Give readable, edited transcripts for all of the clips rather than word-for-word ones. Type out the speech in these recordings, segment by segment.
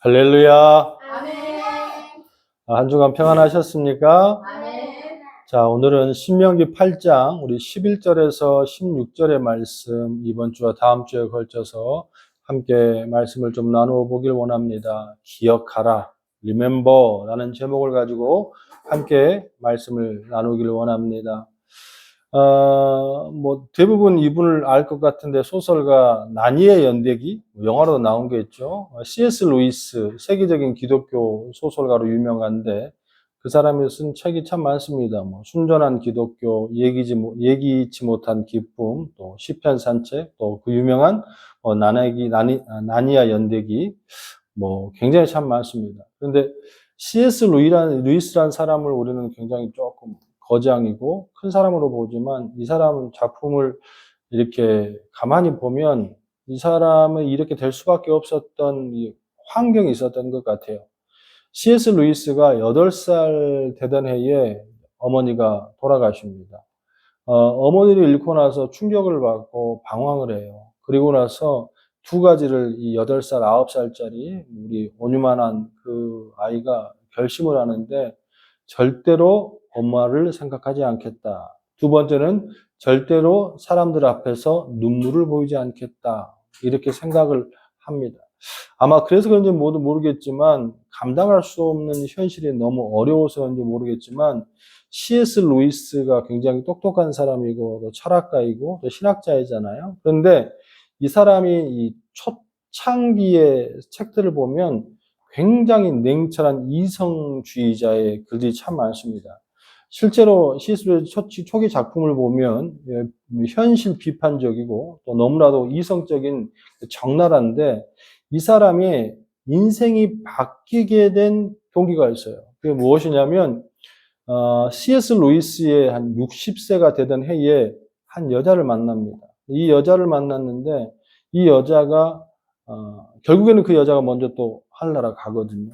할렐루야. 아멘. 한 주간 평안하셨습니까? 아멘. 자, 오늘은 신명기 8장 우리 11절에서 16절의 말씀 이번 주와 다음 주에 걸쳐서 함께 말씀을 좀 나누어 보길 원합니다. 기억하라, Remember라는 제목을 가지고 함께 말씀을 나누길 원합니다. 대부분 이분을 알 것 같은데 소설가 나니의 연대기, 영화로 나온 게 있죠. C.S. 루이스, 세계적인 기독교 소설가로 유명한데 그 사람이 쓴 책이 참 많습니다. 순전한 기독교, 예기치 못한 기쁨, 또 시편 산책, 또 그 유명한 나니아 연대기, 굉장히 참 많습니다. 그런데 C.S. 루이스라는 사람을 우리는 굉장히 조금 거장이고 큰 사람으로 보지만 이 사람 작품을 이렇게 가만히 보면 이 사람은 이렇게 될 수밖에 없었던 이 환경이 있었던 것 같아요. C.S. 루이스가 8살 되던 해에 어머니가 돌아가십니다. 어머니를 잃고 나서 충격을 받고 방황을 해요. 그리고 나서 두 가지를 이 8살, 9살짜리 우리 온유만한 그 아이가 결심을 하는데 절대로 엄마를 생각하지 않겠다. 두 번째는 절대로 사람들 앞에서 눈물을 보이지 않겠다. 이렇게 생각을 합니다. 아마 그래서 그런지 모르겠지만 감당할 수 없는 현실이 너무 어려워서 그런지 모르겠지만 C.S. 루이스가 굉장히 똑똑한 사람이고 또 철학가이고 또 신학자이잖아요. 그런데 이 사람이 이 초창기의 책들을 보면 굉장히 냉철한 이성주의자의 글들이 참 많습니다. 실제로 C.S. 루이스 초기 작품을 보면 현실 비판적이고 또 너무나도 이성적인 적나라한데 이 사람이 인생이 바뀌게 된 동기가 있어요. 그게 무엇이냐면 C.S. 루이스의 한 60세가 되던 해에 한 여자를 만납니다. 이 여자를 만났는데 이 여자가 결국에는 그 여자가 먼저 또 하늘나라 가거든요.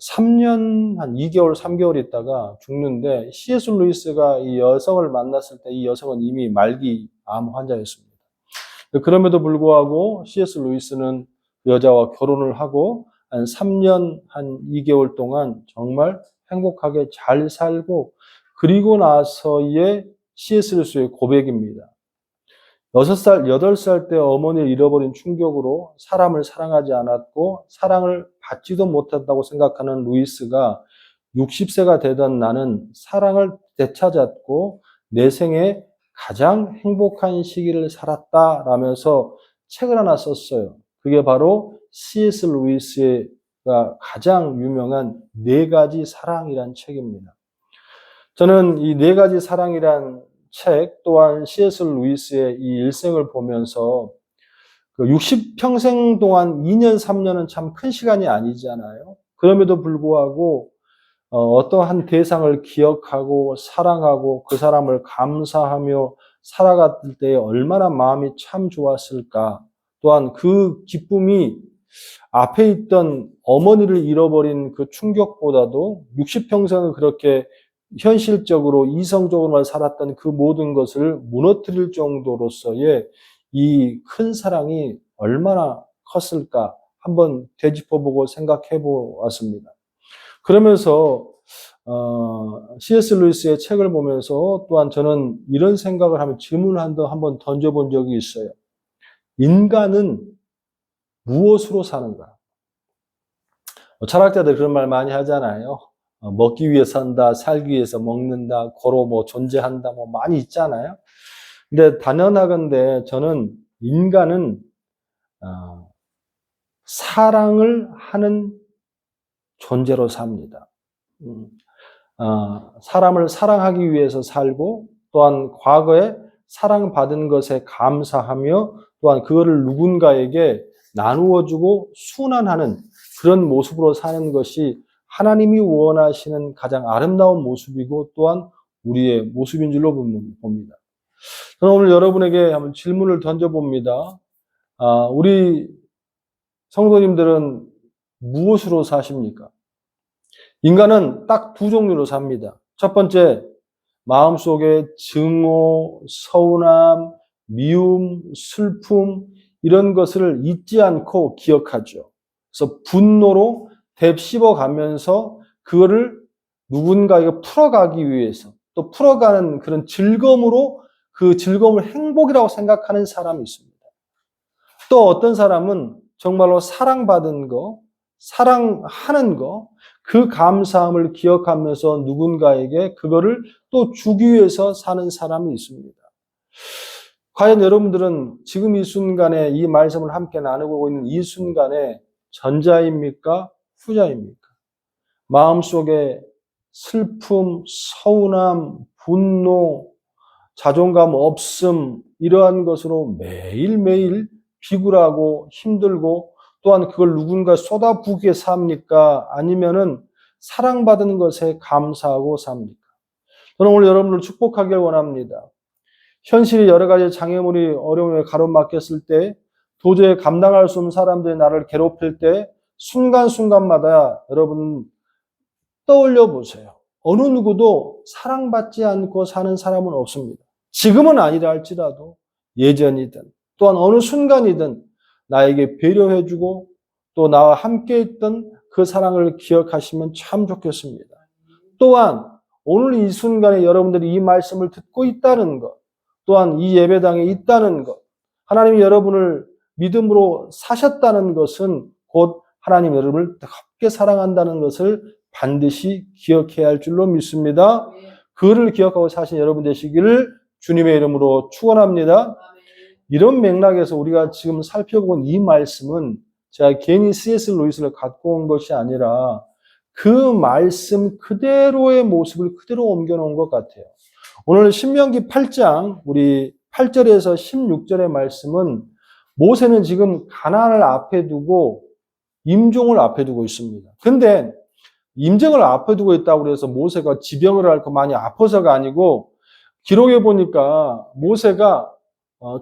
3년, 한 2개월, 3개월 있다가 죽는데 C.S. 루이스가 이 여성을 만났을 때 이 여성은 이미 말기 암 환자였습니다. 그럼에도 불구하고 C.S. 루이스는 여자와 결혼을 하고 한 3년, 한 2개월 동안 정말 행복하게 잘 살고 그리고 나서의 C.S. 루이스의 고백입니다. 6살, 8살 때 어머니를 잃어버린 충격으로 사람을 사랑하지 않았고 사랑을 받지도 못했다고 생각하는 루이스가 60세가 되던 나는 사랑을 되찾았고 내 생에 가장 행복한 시기를 살았다라면서 책을 하나 썼어요. 그게 바로 C.S. 루이스가 가장 유명한 4가지 사랑이란 책입니다. 저는 이 4가지 사랑이란 책 또한 C.S. 루이스의 이 일생을 보면서 60평생 동안 2년, 3년은 참 큰 시간이 아니잖아요. 그럼에도 불구하고 어떠한 대상을 기억하고 사랑하고 그 사람을 감사하며 살아갈 때 얼마나 마음이 참 좋았을까. 또한 그 기쁨이 앞에 있던 어머니를 잃어버린 그 충격보다도 60평생을 그렇게 현실적으로 이성적으로만 살았던 그 모든 것을 무너뜨릴 정도로서의 이 큰 사랑이 얼마나 컸을까 한번 되짚어보고 생각해 보았습니다. 그러면서 C.S. 루이스의 책을 보면서 또한 저는 이런 생각을 하면 질문을 한번 던져본 적이 있어요. 인간은 무엇으로 사는가? 철학자들 그런 말 많이 하잖아요. 먹기 위해 산다, 살기 위해서 먹는다, 고로 존재한다, 많이 있잖아요. 근데 단연하건대 저는 인간은 사랑을 하는 존재로 삽니다. 사람을 사랑하기 위해서 살고 또한 과거에 사랑받은 것에 감사하며 또한 그거를 누군가에게 나누어주고 순환하는 그런 모습으로 사는 것이 하나님이 원하시는 가장 아름다운 모습이고 또한 우리의 모습인 줄로 봅니다. 저는 오늘 여러분에게 한번 질문을 던져봅니다. 우리 성도님들은 무엇으로 사십니까? 인간은 딱 2종류로 삽니다. 첫 번째, 마음속에 증오, 서운함, 미움, 슬픔 이런 것을 잊지 않고 기억하죠. 그래서 분노로 뎁씹어가면서 그거를 누군가에게 풀어가기 위해서 또 풀어가는 그런 즐거움으로 그 즐거움을 행복이라고 생각하는 사람이 있습니다. 또 어떤 사람은 정말로 사랑받은 거, 사랑하는 거, 그 감사함을 기억하면서 누군가에게 그거를 또 주기 위해서 사는 사람이 있습니다. 과연 여러분들은 지금 이 순간에 이 말씀을 함께 나누고 있는 이 순간에 전자입니까? 후자입니까? 마음속에 슬픔, 서운함, 분노, 자존감 없음 이러한 것으로 매일매일 비굴하고 힘들고 또한 그걸 누군가 쏟아부게 삽니까? 아니면은 사랑받은 것에 감사하고 삽니까? 저는 오늘 여러분을 축복하길 원합니다. 현실이 여러 가지 장애물이 어려움에 가로막혔을 때 도저히 감당할 수 없는 사람들이 나를 괴롭힐 때 순간순간마다 여러분 떠올려 보세요. 어느 누구도 사랑받지 않고 사는 사람은 없습니다. 지금은 아니라 할지라도 예전이든 또한 어느 순간이든 나에게 배려해주고 또 나와 함께 있던 그 사랑을 기억하시면 참 좋겠습니다. 또한 오늘 이 순간에 여러분들이 이 말씀을 듣고 있다는 것, 또한 이 예배당에 있다는 것, 하나님이 여러분을 믿음으로 사셨다는 것은 곧 하나님 여러분을 뜨겁게 사랑한다는 것을 반드시 기억해야 할 줄로 믿습니다. 그를 기억하고 사신 여러분 되시기를 주님의 이름으로 축원합니다. 이런 맥락에서 우리가 지금 살펴본 이 말씀은 제가 괜히 C.S. 루이스를 갖고 온 것이 아니라 그 말씀 그대로의 모습을 그대로 옮겨놓은 것 같아요. 오늘 신명기 8장 우리 8절에서 16절의 말씀은 모세는 지금 가나안을 앞에 두고 임종을 앞에 두고 있습니다. 근데 임종을 앞에 두고 있다고 해서 모세가 지병을 앓고 많이 아파서가 아니고 기록에 보니까 모세가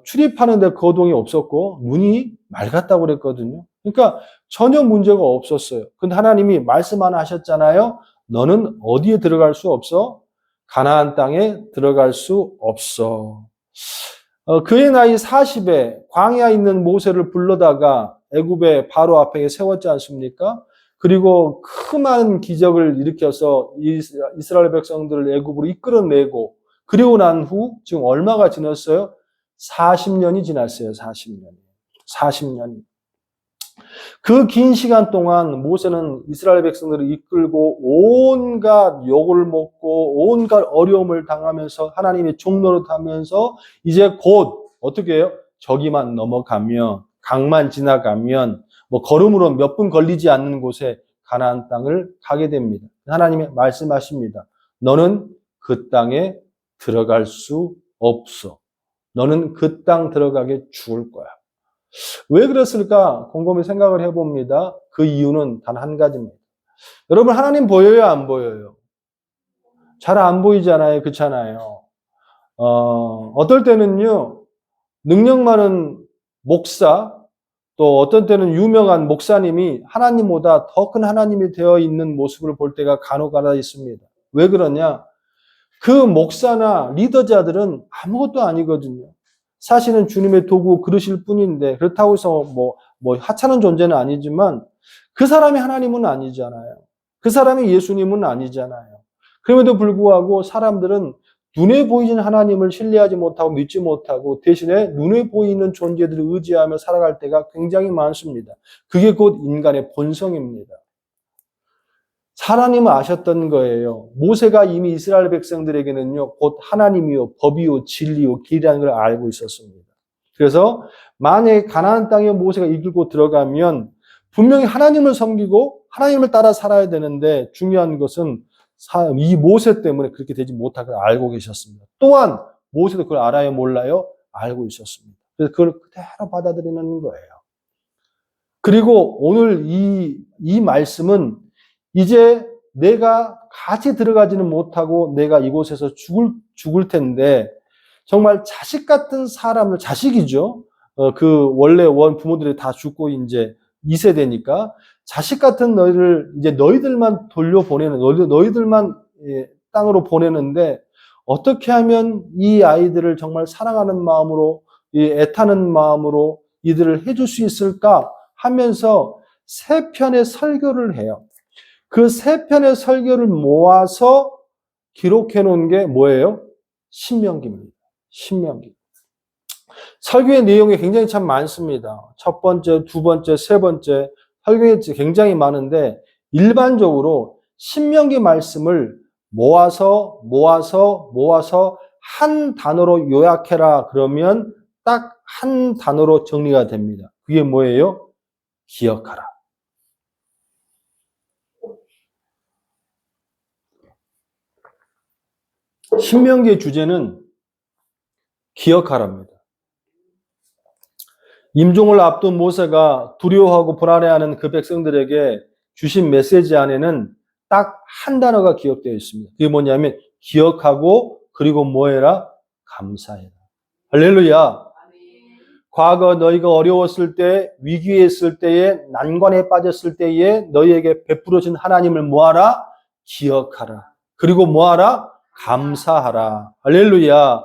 출입하는데 거동이 없었고 눈이 맑았다고 그랬거든요. 그러니까 전혀 문제가 없었어요. 근데 하나님이 말씀 하나 하셨잖아요. 너는 어디에 들어갈 수 없어? 가나안 땅에 들어갈 수 없어. 그의 나이 40에 광야에 있는 모세를 불러다가 애굽의 바로 앞에 세웠지 않습니까? 그리고 큰 기적을 일으켜서 이스라엘 백성들을 애굽으로 이끌어내고 그리고 난 후 지금 얼마가 지났어요? 40년이 지났어요. 40년이. 그 긴 시간 동안 모세는 이스라엘 백성들을 이끌고 온갖 욕을 먹고 온갖 어려움을 당하면서 하나님의 종노릇하면서 이제 곧 어떻게 해요? 저기만 넘어가면 강만 지나가면 뭐 걸음으로 몇 분 걸리지 않는 곳에 가나안 땅을 가게 됩니다. 하나님이 말씀하십니다. 너는 그 땅에 들어갈 수 없어. 너는 그 땅 들어가게 죽을 거야. 왜 그랬을까? 곰곰이 생각을 해봅니다. 그 이유는 단 한 가지입니다. 여러분 하나님 보여요? 안 보여요? 잘 안 보이잖아요. 그렇잖아요. 어떨 때는요. 능력 많은 목사 또 어떤 때는 유명한 목사님이 하나님보다 더 큰 하나님이 되어 있는 모습을 볼 때가 간혹가다 있습니다. 왜 그러냐? 그 목사나 리더자들은 아무것도 아니거든요. 사실은 주님의 도구 그러실 뿐인데 그렇다고 해서 뭐 하찮은 존재는 아니지만 그 사람이 하나님은 아니잖아요. 그 사람이 예수님은 아니잖아요. 그럼에도 불구하고 사람들은 눈에 보이는 하나님을 신뢰하지 못하고 믿지 못하고 대신에 눈에 보이는 존재들을 의지하며 살아갈 때가 굉장히 많습니다. 그게 곧 인간의 본성입니다. 하나님은 아셨던 거예요. 모세가 이미 이스라엘 백성들에게는요, 곧 하나님이요, 법이요, 진리요, 길이라는 걸 알고 있었습니다. 그래서 만약에 가나안 땅에 모세가 이끌고 들어가면 분명히 하나님을 섬기고 하나님을 따라 살아야 되는데 중요한 것은 이 모세 때문에 그렇게 되지 못할 걸 알고 계셨습니다. 또한 모세도 그걸 알아요, 몰라요? 알고 있었습니다. 그래서 그걸 그대로 받아들이는 거예요. 그리고 오늘 이 말씀은 이제 내가 같이 들어가지는 못하고 내가 이곳에서 죽을 텐데 정말 자식 같은 사람을 자식이죠. 그 원래 원 부모들이 다 죽고 이제 2세대니까 자식 같은 너희를 이제 너희들만 돌려보내는 너희들만 땅으로 보내는데 어떻게 하면 이 아이들을 정말 사랑하는 마음으로 애타는 마음으로 이들을 해줄 수 있을까 하면서 세 편의 설교를 해요. 그 세 편의 설교를 모아서 기록해 놓은 게 뭐예요? 신명기입니다. 신명기. 설교의 내용이 굉장히 참 많습니다. 첫 번째, 두 번째, 세 번째 설교에 굉장히 많은데 일반적으로 신명기 말씀을 모아서 한 단어로 요약해라 그러면 딱 한 단어로 정리가 됩니다. 그게 뭐예요? 기억하라. 신명기의 주제는 기억하랍니다. 임종을 앞둔 모세가 두려워하고 불안해하는 그 백성들에게 주신 메시지 안에는 딱 한 단어가 기억되어 있습니다. 그게 뭐냐면 기억하고 그리고 뭐해라? 감사해라. 할렐루야. 과거 너희가 어려웠을 때, 위기에 있을 때에, 난관에 빠졌을 때에 너희에게 베풀어진 하나님을 뭐하라? 기억하라. 그리고 뭐하라? 감사하라. 할렐루야.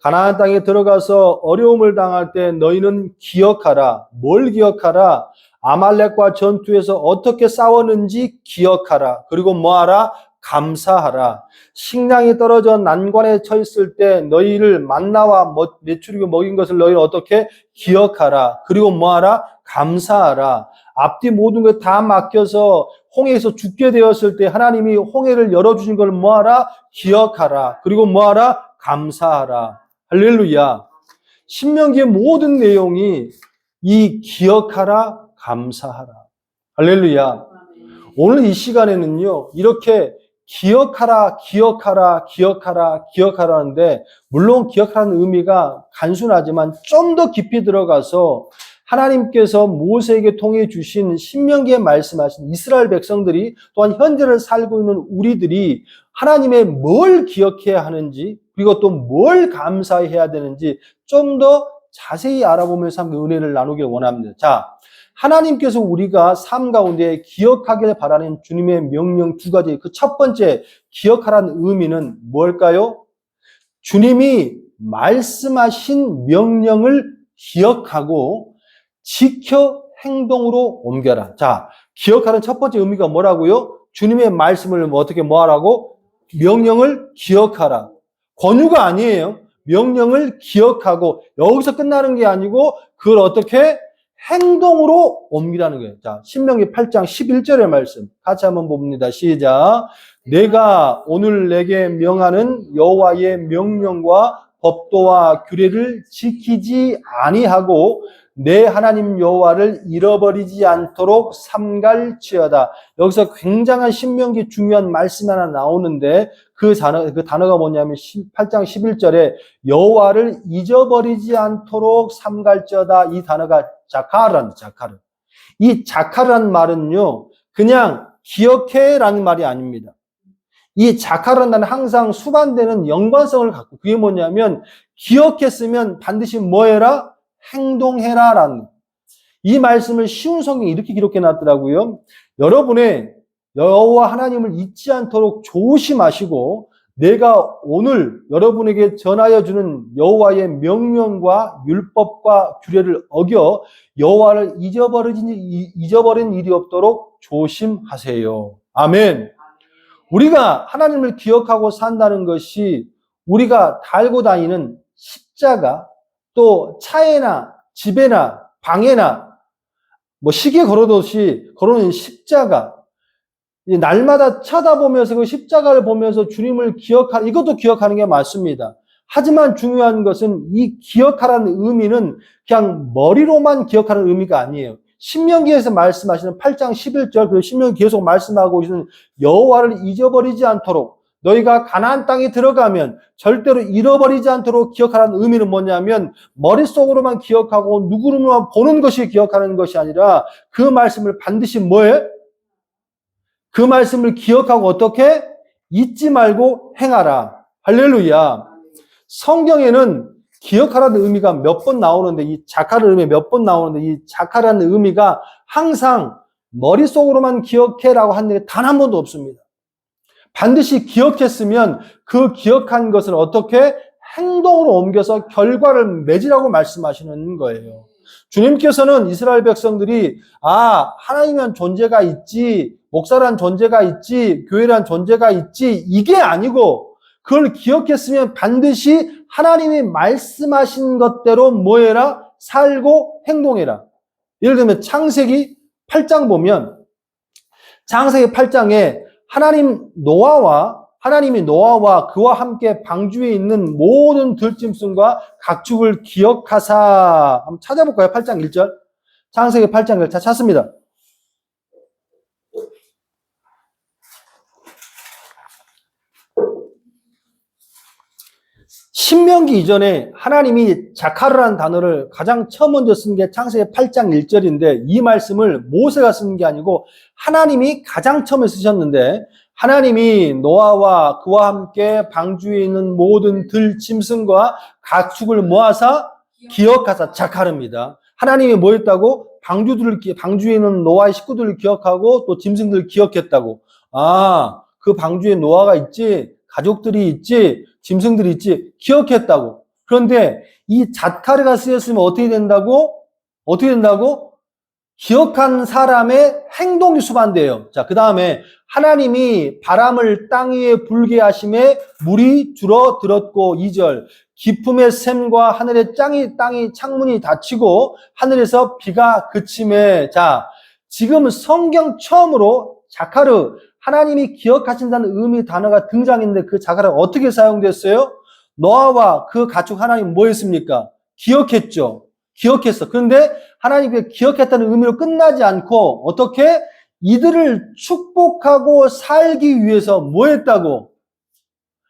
가나안 땅에 들어가서 어려움을 당할 때 너희는 기억하라. 뭘 기억하라? 아말렉과 전투에서 어떻게 싸웠는지 기억하라. 그리고 뭐하라? 감사하라. 식량이 떨어져 난관에 처했을 때 너희를 만나와 메추리고 먹인 것을 너희는 어떻게 기억하라. 그리고 뭐하라? 감사하라. 앞뒤 모든 것 다 맡겨서 홍해에서 죽게 되었을 때 하나님이 홍해를 열어주신 걸 뭐하라? 기억하라. 그리고 뭐하라? 감사하라. 할렐루야. 신명기의 모든 내용이 이 기억하라, 감사하라. 할렐루야. 오늘 이 시간에는요, 이렇게 기억하라 하는데, 물론 기억하라는 의미가 단순하지만 좀 더 깊이 들어가서 하나님께서 모세에게 통해 주신 신명기에 말씀하신 이스라엘 백성들이 또한 현재를 살고 있는 우리들이 하나님의 뭘 기억해야 하는지 그리고 또 뭘 감사해야 되는지 좀 더 자세히 알아보면서 함께 은혜를 나누길 원합니다. 자, 하나님께서 우리가 삶 가운데 기억하길 바라는 주님의 명령 두 가지, 그 첫 번째 기억하라는 의미는 뭘까요? 주님이 말씀하신 명령을 기억하고 지켜 행동으로 옮겨라. 자, 기억하는 첫 번째 의미가 뭐라고요? 주님의 말씀을 어떻게 뭐하라고? 명령을 기억하라. 권유가 아니에요. 명령을 기억하고 여기서 끝나는 게 아니고 그걸 어떻게 행동으로 옮기라는 거예요. 자, 신명기 8장 11절의 말씀 같이 한번 봅니다. 시작. 내가 오늘 내게 명하는 여호와의 명령과 법도와 규례를 지키지 아니하고 내 하나님 여호와를 잃어버리지 않도록 삼갈지어다. 여기서 굉장한 신명기 중요한 말씀 하나 나오는데 그 단어가 뭐냐면 8장 11절에 여호와를 잊어버리지 않도록 삼갈지어다. 이 단어가 자카르랍니다. 자카르. 이 자카르라는 말은요, 그냥 기억해라는 말이 아닙니다. 이 자카르라는 말은 항상 수반되는 연관성을 갖고, 그게 뭐냐면 기억했으면 반드시 뭐 해라? 행동해라 라는, 이 말씀을 쉬운 성경에 이렇게 기록해 놨더라고요. 여러분의 여호와 하나님을 잊지 않도록 조심하시고 내가 오늘 여러분에게 전하여 주는 여호와의 명령과 율법과 규례를 어겨 여호와를 잊어버린 일이 없도록 조심하세요. 아멘. 우리가 하나님을 기억하고 산다는 것이 우리가 달고 다니는 십자가, 또 차에나 집에나 방에나 뭐 시계 걸어놓듯이 걸어놓은 십자가, 날마다 쳐다보면서 그 십자가를 보면서 주님을 기억하는, 이것도 기억하는 게 맞습니다. 하지만 중요한 것은 이 기억하라는 의미는 그냥 머리로만 기억하는 의미가 아니에요. 신명기에서 말씀하시는 8장 11절, 그 신명기 계속 말씀하고 있는 여호와를 잊어버리지 않도록, 너희가 가나안 땅에 들어가면 절대로 잃어버리지 않도록 기억하라는 의미는 뭐냐면 머릿속으로만 기억하고 누구로만 보는 것이 기억하는 것이 아니라 그 말씀을 반드시 뭐해? 그 말씀을 기억하고 어떻게? 잊지 말고 행하라. 할렐루야. 성경에는 기억하라는 의미가 몇 번 나오는데, 이 자카라는 의미 몇 번 나오는데, 이 자카라는 의미가 항상 머릿속으로만 기억해라고 하는 게 단 한 번도 없습니다. 반드시 기억했으면 그 기억한 것을 어떻게 행동으로 옮겨서 결과를 맺으라고 말씀하시는 거예요. 주님께서는 이스라엘 백성들이 하나님이란 존재가 있지, 목사란 존재가 있지, 교회란 존재가 있지, 이게 아니고 그걸 기억했으면 반드시 하나님이 말씀하신 것대로 뭐해라? 살고 행동해라. 예를 들면 창세기 8장 보면 창세기 8장에 하나님이 노아와 그와 함께 방주에 있는 모든 들짐승과 가축을 기억하사. 한번 찾아볼까요? 8장 1절. 창세기 8장 1절 찾습니다. 신명기 이전에 하나님이 자카르라는 단어를 가장 처음 먼저 쓴 게 창세기 8장 1절인데 이 말씀을 모세가 쓴 게 아니고 하나님이 가장 처음에 쓰셨는데 하나님이 노아와 그와 함께 방주에 있는 모든 들짐승과 가축을 모아서 기억하사 자카르입니다. 하나님이 뭐 했다고? 방주에 있는 노아의 식구들을 기억하고 또 짐승들을 기억했다고. 그 방주에 노아가 있지, 가족들이 있지, 짐승들이 있지, 기억했다고. 그런데 이 자카르가 쓰였으면 어떻게 된다고? 기억한 사람의 행동이 수반돼요. 자, 그 다음에 하나님이 바람을 땅 위에 불게 하심에 물이 줄어들었고 2절 기품의 샘과 하늘의 땅이 창문이 닫히고 하늘에서 비가 그침에. 자, 지금 성경 처음으로 자카르 하나님이 기억하신다는 의미 단어가 등장했는데 그 자카르가 어떻게 사용됐어요? 노아와 그 가축 하나님 뭐 했습니까? 기억했죠. 기억했어. 그런데 하나님이 기억했다는 의미로 끝나지 않고 어떻게? 이들을 축복하고 살기 위해서 뭐 했다고?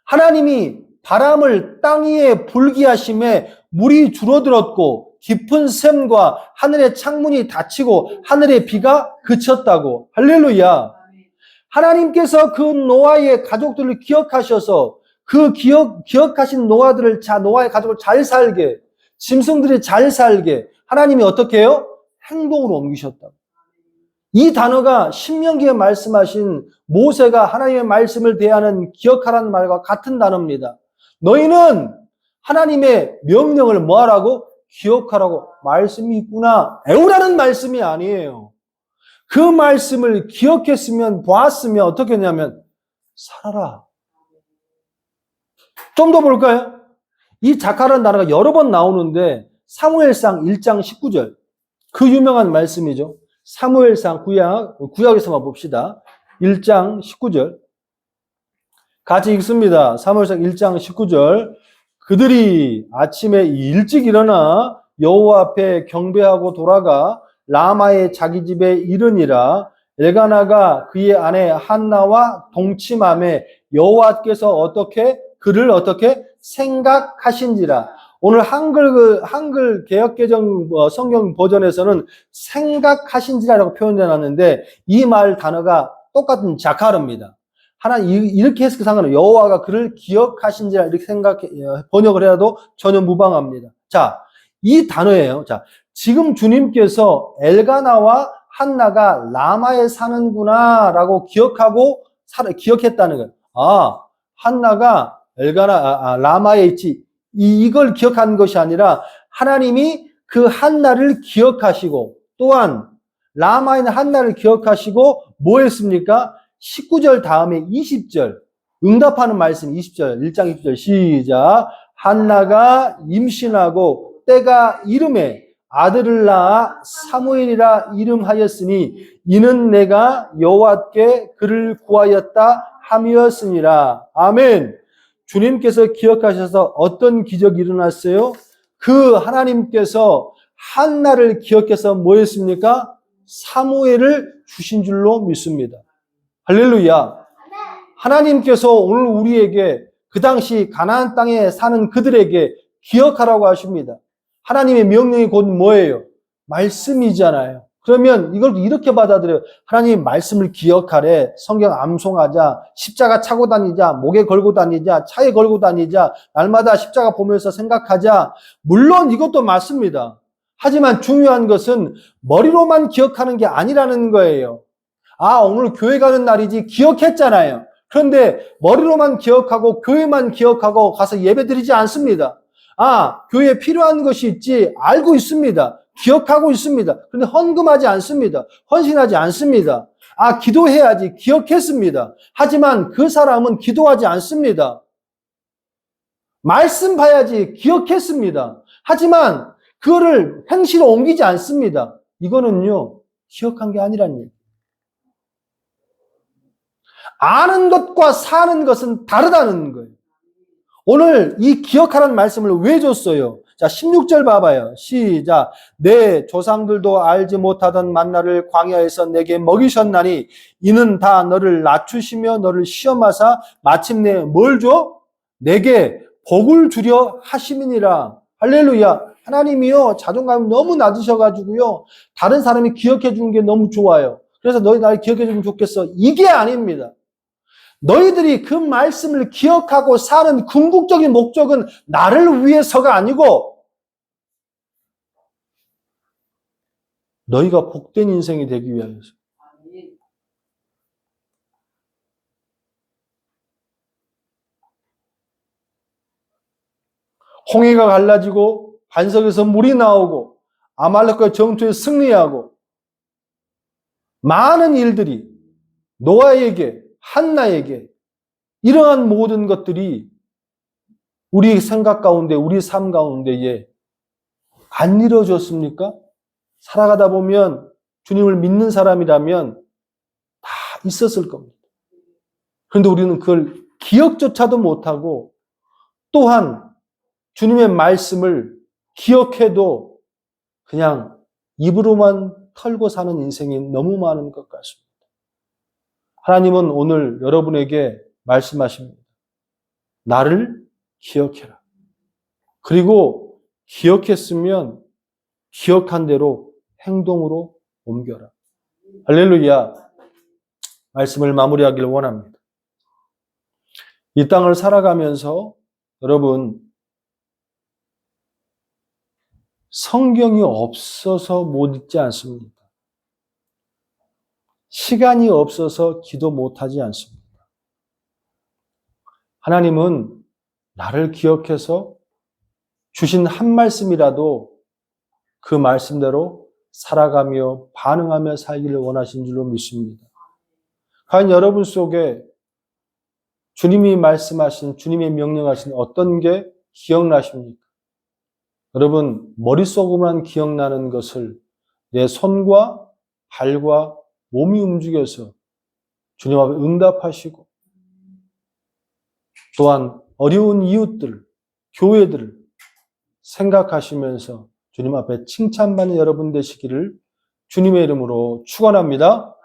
하나님이 바람을 땅 위에 불게 하심에 물이 줄어들었고 깊은 샘과 하늘의 창문이 닫히고 하늘의 비가 그쳤다고. 할렐루야. 하나님께서 그 노아의 가족들을 기억하셔서 그 기억하신 노아의 가족을 잘 살게, 짐승들이 잘 살게 하나님이 어떻게 해요? 행동으로 옮기셨다고. 이 단어가 신명기에 말씀하신 모세가 하나님의 말씀을 대하는 기억하라는 말과 같은 단어입니다. 너희는 하나님의 명령을 뭐 하라고? 기억하라고. 말씀이 있구나. 외우라는 말씀이 아니에요. 그 말씀을 기억했으면, 보았으면 어떻게 했냐면 살아라. 좀 더 볼까요? 이 자카라는 단어가 여러 번 나오는데 사무엘상 1장 19절 그 유명한 말씀이죠. 사무엘상 구약에서만 봅시다. 1장 19절 같이 읽습니다. 사무엘상 1장 19절 그들이 아침에 일찍 일어나 여호와 앞에 경배하고 돌아가 라마의 자기 집에 이르니라. 엘가나가 그의 아내 한나와 동침하며 여호와께서 그를 어떻게 생각하신지라. 오늘 한글 개역개정 성경 버전에서는 생각하신지라라고 표현해 놨는데 이 말 단어가 똑같은 자카르입니다. 이렇게 해석상은 여호와가 그를 기억하신지라 이렇게 번역을 해도 전혀 무방합니다. 자, 이 단어예요. 자, 지금 주님께서 엘가나와 한나가 라마에 사는구나라고 기억했다는 거예요. 한나가 라마에 있지. 이걸 기억한 것이 아니라 하나님이 그 한나를 기억하시고 또한 라마에 있는 한나를 기억하시고 뭐 했습니까? 19절 다음에 20절 응답하는 말씀 20절 1장 20절 시작. 한나가 임신하고 때가 이름에 아들을 낳아 사무엘이라 이름하였으니 이는 내가 여호와께 그를 구하였다 함이었으니라. 아멘. 주님께서 기억하셔서 어떤 기적이 일어났어요? 그 하나님께서 한나를 기억해서 뭐 했습니까? 사무엘을 주신 줄로 믿습니다. 할렐루야. 하나님께서 오늘 우리에게 그 당시 가나안 땅에 사는 그들에게 기억하라고 하십니다. 하나님의 명령이 곧 뭐예요? 말씀이잖아요. 그러면 이걸 이렇게 받아들여요. 하나님 말씀을 기억하래. 성경 암송하자. 십자가 차고 다니자. 목에 걸고 다니자. 차에 걸고 다니자. 날마다 십자가 보면서 생각하자. 물론 이것도 맞습니다. 하지만 중요한 것은 머리로만 기억하는 게 아니라는 거예요. 오늘 교회 가는 날이지 기억했잖아요. 그런데 머리로만 기억하고 교회만 기억하고 가서 예배 드리지 않습니다. 교회에 필요한 것이 있지 알고 있습니다. 기억하고 있습니다. 그런데 헌금하지 않습니다. 헌신하지 않습니다. 아, 기도해야지 기억했습니다. 하지만 그 사람은 기도하지 않습니다. 말씀 봐야지 기억했습니다. 하지만 그거를 행실로 옮기지 않습니다. 이거는요, 기억한 게 아니란 얘기예요. 아는 것과 사는 것은 다르다는 거예요. 오늘 이 기억하라는 말씀을 왜 줬어요? 자, 16절 봐봐요. 시작. 내 조상들도 알지 못하던 만나를 광야에서 내게 먹이셨나니 이는 다 너를 낮추시며 너를 시험하사 마침내 뭘 줘? 내게 복을 주려 하심이니라. 할렐루야. 하나님이요, 자존감이 너무 낮으셔가지고요, 다른 사람이 기억해 주는 게 너무 좋아요. 그래서 너희 나를 기억해 주면 좋겠어. 이게 아닙니다. 너희들이 그 말씀을 기억하고 사는 궁극적인 목적은 나를 위해서가 아니고 너희가 복된 인생이 되기 위하여서. 홍해가 갈라지고 반석에서 물이 나오고 아말렉과의 전투에 승리하고 많은 일들이 노아에게, 한나에게 이러한 모든 것들이 우리 생각 가운데, 우리 삶 가운데에 안 이루어졌습니까? 살아가다 보면 주님을 믿는 사람이라면 다 있었을 겁니다. 그런데 우리는 그걸 기억조차도 못하고 또한 주님의 말씀을 기억해도 그냥 입으로만 털고 사는 인생이 너무 많은 것 같습니다. 하나님은 오늘 여러분에게 말씀하십니다. 나를 기억해라. 그리고 기억했으면 기억한 대로 행동으로 옮겨라. 할렐루야. 말씀을 마무리하길 원합니다. 이 땅을 살아가면서 여러분, 성경이 없어서 못 읽지 않습니다. 시간이 없어서 기도 못하지 않습니다. 하나님은 나를 기억해서 주신 한 말씀이라도 그 말씀대로 살아가며 반응하며 살기를 원하신 줄로 믿습니다. 과연 여러분 속에 주님이 말씀하신, 주님이 명령하신 어떤 게 기억나십니까? 여러분, 머릿속으로만 기억나는 것을 내 손과 발과 몸이 움직여서 주님 앞에 응답하시고 또한 어려운 이웃들, 교회들을 생각하시면서 주님 앞에 칭찬받는 여러분 되시기를 주님의 이름으로 축원합니다.